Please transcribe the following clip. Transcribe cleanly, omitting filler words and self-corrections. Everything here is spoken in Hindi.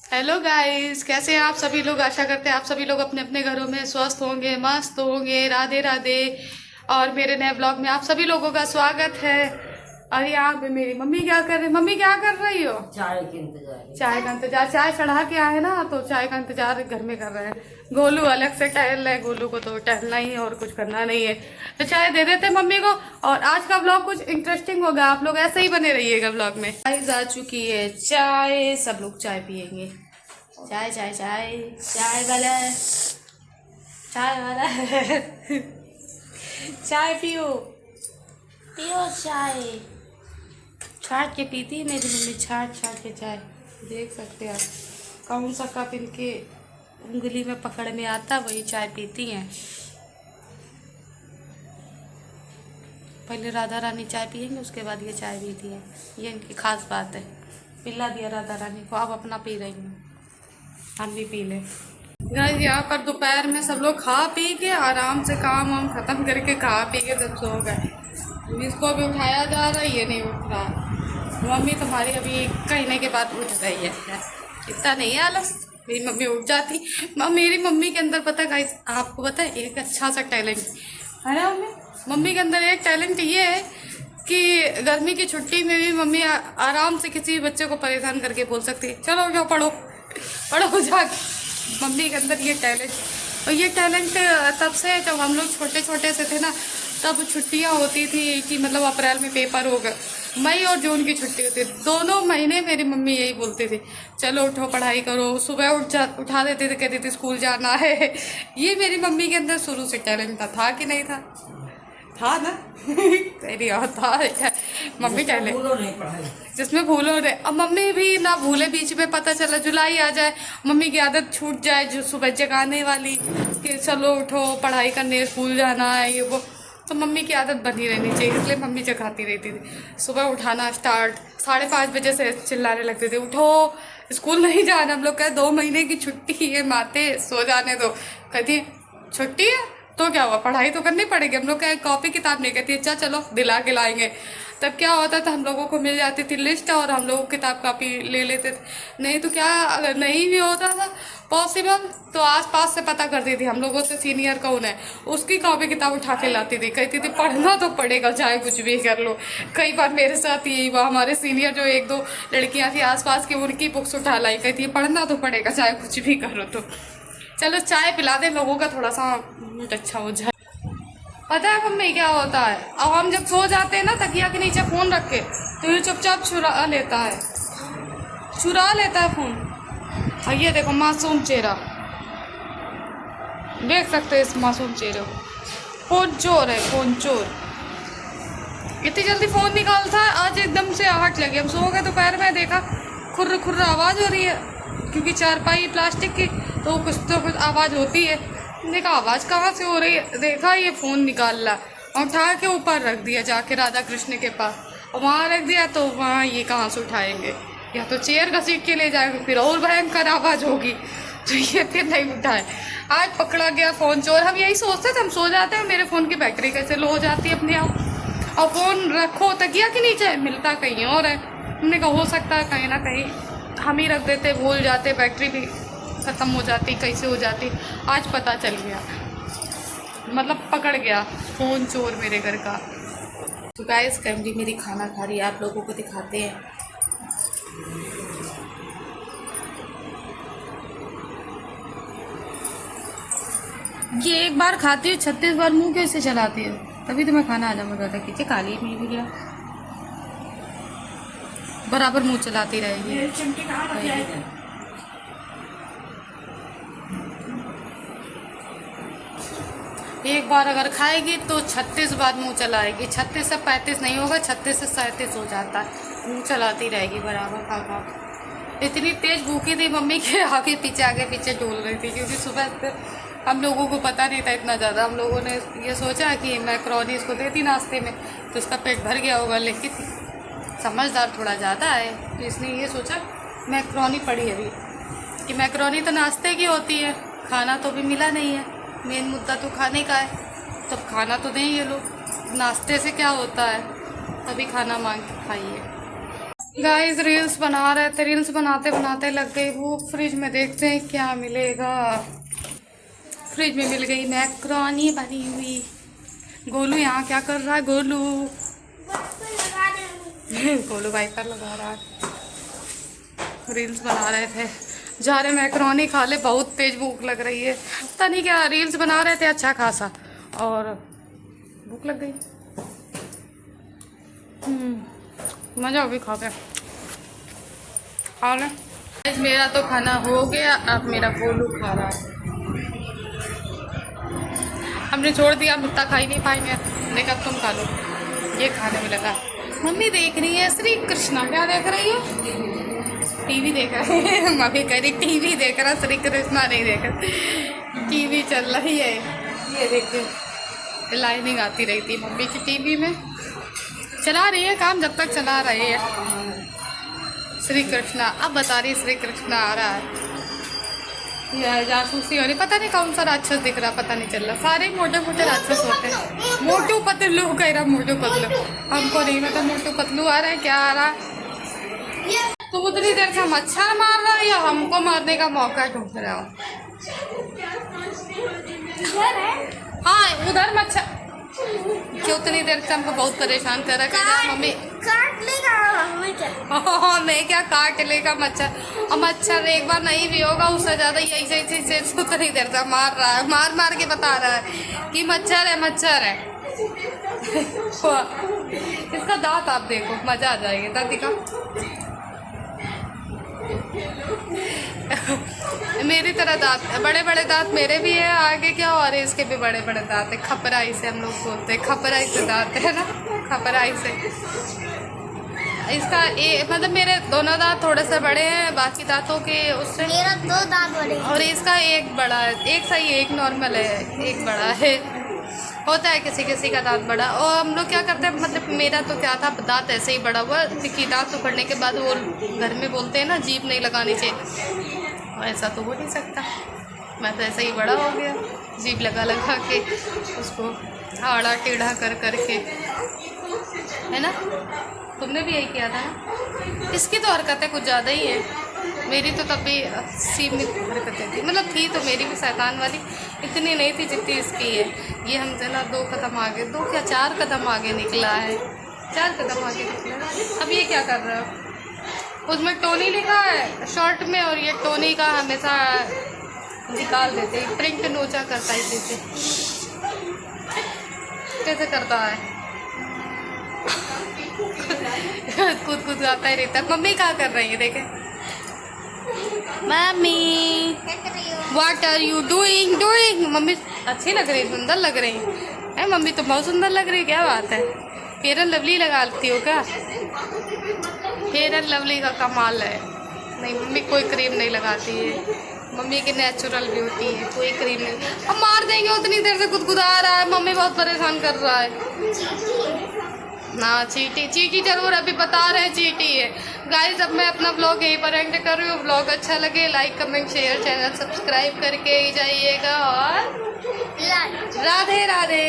हेलो गाइस, कैसे हैं आप सभी लोग। आशा करते हैं आप सभी लोग अपने अपने घरों में स्वस्थ होंगे, मस्त होंगे। राधे राधे। और मेरे नए ब्लॉग में आप सभी लोगों का स्वागत है। और यहाँ पे मेरी मम्मी क्या कर रही। मम्मी क्या कर रही हो? चाय के इंतजार। चाय का इंतजार। चाय चढ़ा के आए ना, तो चाय का इंतजार घर में कर रहे हैं। गोलू अलग से टहल रहे। गोलू को तो टहलना ही है और कुछ करना नहीं है, तो चाय दे देते मम्मी को। और आज का ब्लॉग कुछ इंटरेस्टिंग होगा, आप लोग ऐसे ही बने रहिएगा ब्लॉग में। चाय आ चुकी है, चाय सब लोग चाय पियेंगे। चाय चाय चाय चाय वाला, चाय वाला चाय पियो पियो चाय। छाट के पीती है मेरी मम्मी, छाट छाट के चाय। देख सकते हैं आप, कौन सा कप इनके उंगली में पकड़ में आता वही चाय पीती हैं। पहले राधा रानी चाय पियेंगे, उसके बाद ये चाय पीती है। ये इनकी खास बात है। पिला दिया राधा रानी को, अब अपना पी रही हूँ, हम भी पी लें। गाइस यहाँ पर दोपहर में सब लोग खा पी के आराम से काम वाम खत्म करके खा पी के सब सो गए। इसको अभी उठाया जा रहा है, ये नहीं उठ रहा। मम्मी तुम्हारी अभी कहने के बाद उठ रही है, इतना नहीं है आलस। मेरी मम्मी उठ जाती। मेरी मम्मी के अंदर पता है गाइस, आपको पता है एक अच्छा सा टैलेंट है ना मम्मी। मम्मी के अंदर एक टैलेंट ये है कि गर्मी की छुट्टी में भी मम्मी आराम से किसी बच्चे को परेशान करके बोल सकती है, चलो जाओ पढ़ो पढ़ो जाके। मम्मी के अंदर ये टैलेंट। और ये टैलेंट तब से, जब हम लोग छोटे छोटे से थे ना, तब छुट्टियां होती थी कि मतलब अप्रैल में पेपर होगा, मई और जून की छुट्टी होती थी, दोनों महीने मेरी मम्मी यही बोलती थी, चलो उठो पढ़ाई करो। सुबह उठा देते थे, कहती थी स्कूल जाना है। ये मेरी मम्मी के अंदर शुरू से टैलेंट था कि नहीं था? था ना तेरी और था क्या? मम्मी टैलेंट जिसमें भूलो नहीं। अब मम्मी भी ना भूले, बीच में पता चला जुलाई आ जाए, मम्मी की आदत छूट जाए जो सुबह जगाने वाली कि चलो उठो पढ़ाई करने, स्कूल जाना है ये वो, तो मम्मी की आदत बनी रहनी चाहिए। इसलिए मम्मी जगाती रहती थी। सुबह उठाना स्टार्ट, 5:30 बजे से चिल्लाने लगते थे, उठो स्कूल नहीं जाना। हम लोग कहे 2 महीने की छुट्टी है माते, सो जाने दो। कहती छुट्टी है तो क्या हुआ, पढ़ाई तो करनी पड़ेगी। हम लोग क्या कॉपी किताब नहीं, कहती अच्छा चलो दिला के लाएंगे। तब क्या होता था, हम लोगों को मिल जाती थी लिस्ट और हम लोग किताब कापी ले लेते थे। नहीं तो क्या, अगर नहीं भी होता था पॉसिबल तो आसपास से पता करती थी हम लोगों से सीनियर कौन है, उसकी कॉपी किताब उठा के लाती थी। कहती थी पढ़ना तो पड़ेगा चाहे कुछ भी कर लो। कई बार मेरे साथ यही हुआ, हमारे सीनियर जो 1-2 लड़कियां थी आसपास की, उनकी बुक्स उठा लाई। कहती है पढ़ना तो पड़ेगा चाहे कुछ भी करो। तो चलो चाय पिला दे, लोगों का थोड़ा सा मूड अच्छा हो जाए। पता है मम्मी क्या होता है, अब हम जब सो जाते हैं ना तकिया के नीचे फ़ोन रख के, तो ये चुपचाप चुरा लेता है फ़ोन। और ये देखो मासूम चेहरा, देख सकते हैं इस मासूम चेहरे को। फ़ोन चोर है, फ़ोन चोर। इतनी जल्दी फ़ोन निकालता है, आज एकदम से आहट लगी। हम सो गए दोपहर में, देखा खुर्र खुर्र आवाज़ हो रही है, क्योंकि चारपाई प्लास्टिक की तो कुछ आवाज़ होती है। देखा आवाज़ कहाँ से हो रही है, देखा ये फ़ोन निकाल ला और उठा के ऊपर रख दिया जाके राधा कृष्ण के पास, और वहाँ रख दिया। तो वहाँ ये कहाँ से उठाएंगे, या तो चेयर घसीट के ले जाएंगे, फिर और भयंकर आवाज़ होगी। तो ये फिर नहीं उठाए। आज पकड़ा गया फ़ोन चोर। हम यही सोचते थे, हम सो जाते हैं, मेरे फ़ोन की बैटरी कैसे लो हो जाती है अपने आप, और फ़ोन रखो तकिया के नीचे, मिलता कहीं और है। हमने कहा हो सकता है कहीं ना कहीं हम ही रख देते, भूल जाते, बैटरी भी ख़त्म हो जाती, कैसे हो जाती। आज पता चल गया, मतलब पकड़ गया फ़ोन चोर मेरे घर का। तो गाइस फैमिली मेरी खाना खा रही है, आप लोगों को दिखाते हैं। ये एक बार खाती है 36 बार मुंह कैसे चलाती है, तभी तो मैं खाना हजम हो जाता। खींचे काली मिल भी गया, बराबर मुंह चलाती रहेगी। एक बार अगर खाएगी तो 36 बार मुंह चलाएगी। 36 से 35 नहीं होगा, 36 से 37 हो जाता है। मुंह चलाती रहेगी बराबर खा खा। इतनी तेज भूखी थी मम्मी के आगे पीछे डोल रही थी, क्योंकि सुबह हम लोगों को पता नहीं था इतना ज़्यादा। हम लोगों ने ये सोचा कि मैक्रोनी इसको देती नाश्ते में तो इसका पेट भर गया होगा, लेकिन समझदार थोड़ा ज़्यादा है, तो इसने ये सोचा मैक्रोनी पड़ी अभी कि मैक्रोनी तो नाश्ते की होती है, खाना तो भी मिला नहीं है, मेन मुद्दा तो खाने का है, तब खाना तो दें ये लोग, नाश्ते से क्या होता है, तभी खाना मांग के खाइए। गाइस रील्स बना रहे थे, रील्स बनाते बनाते लग गई भूख। फ्रिज में देखते हैं क्या मिलेगा। फ्रिज में मिल गई मैक्रोनी बनी हुई। गोलू यहाँ क्या कर रहा है? गोलू गोलू वाइपर लगा रहा है। रील्स बना रहे थे, जा रहे मैक्रोनी खा ले, बहुत तेज भूख लग रही है। पता नहीं क्या, रील्स बना रहे थे अच्छा खासा और भूख लग गई। मजा भी खा के खा ले। मेरा तो खाना हो गया, अब मेरा गोलू खा रहा है। हमने छोड़ दिया, हम इतना खा ही नहीं पाएंगे। देखा तुम खा लो, ये खाने में लगा। मम्मी देख रही है श्री कृष्णा। क्या देख रही है? टीवी देख रही है। मम्मी कह रही टीवी देख रहा, श्री कृष्णा नहीं देख रहा, टीवी चल रही है। ये देखिए लाइनिंग आती रही थी मम्मी की टीवी में। चला रही है काम, जब तक चला रही है। श्री कृष्णा अब बता रही श्री कृष्णा आ रहा है। यह जासूसी हो रही, पता नहीं कौन सा राक्षस दिख रहा, पता नहीं चल रहा। सारे मोटे मोटे राक्षस होते हैं। मोटू पतलू कह रहा, मोटू पतलू। हमको नहीं पता मोटू पतलू आ रहा है क्या आ रहा। तुम उतनी देर से मच्छर मार रहा है या हमको मारने का मौका ढूंढ रहा हो? हाँ उधर मच्छर क्यों उतनी देर से हमको बहुत परेशान कर रहा है। मम्मी काट लेगा हमें क्या? हाँ मैं क्या काट लेगा मच्छर। और मच्छर एक बार नहीं भी होगा, उससे ज़्यादा ही ऐसे उतनी देर से मार रहा है, मार मार के बता रहा है कि मच्छर है मच्छर है। इसका दांत आप देखो, मजा आ जाएगी। दांत दिखा। मेरी तरह दांत, बड़े बड़े दांत मेरे भी है आगे क्या, और इसके भी बड़े बड़े दांत है। खपराई से हम लोग बोलते हैं, खपराई से दांत है ना, खपराई से। इसका मतलब मेरे दोनों दांत थोड़े से बड़े हैं बाकी दांतों के उससे। मेरा 2 दांत बड़े हैं और इसका एक बड़ा है, एक सही एक नॉर्मल है, एक बड़ा है। होता है किसी किसी का दांत बड़ा। और हम लोग क्या करते हैं, मतलब मेरा तो क्या था, दांत ऐसे ही बड़ा हुआ कि दांत उखड़ने के बाद वो घर में बोलते हैं ना जीभ नहीं लगानी चाहिए, ऐसा तो हो नहीं सकता। मैं तो ऐसा ही बड़ा हो गया, जीभ लगा लगा के उसको आड़ा टेढ़ा कर करके, है ना। तुमने भी यही किया था ना। इसकी तो हरकतें कुछ ज़्यादा ही है, मेरी तो तब भी सीमित हरकतें थी। मतलब थी तो मेरी भी शैतान वाली, इतनी नहीं थी जितनी इसकी है। ये हमसे ना 2 कदम आगे, 2 क्या 4 कदम आगे निकला है, 4 कदम आगे निकला है। अब ये क्या कर रहा है? उसमें टोनी लिखा है शर्ट में, और ये टोनी का हमेशा निकाल देते, प्रिंट नोचा करता है इसे। कैसे करता है? कूद कूद आता ही रहता है। मम्मी क्या कर रही है देखे? Mummy what are you doing? Mummy अच्छी लग रही, सुंदर लग रही है। मम्मी तो बहुत सुंदर लग रही है, क्या बात है। फेयर एंड लवली लगाती हो क्या? फेयर एंड लवली का कमाल है। नहीं मम्मी कोई क्रीम नहीं लगाती है, मम्मी की नेचुरल ब्यूटी है, कोई क्रीम नहीं। अब मार देंगे, उतनी देर से गुदगुदा रहा है, मम्मी बहुत परेशान कर रहा है ना। चीटी चीटी जरूर अभी बता रहे हैं चीटी है। गाइस अब मैं अपना ब्लॉग यहीं पर एंड कर रही हूँ। ब्लॉग अच्छा लगे like comment share, channel subscribe करके ही जाइएगा। और राधे राधे।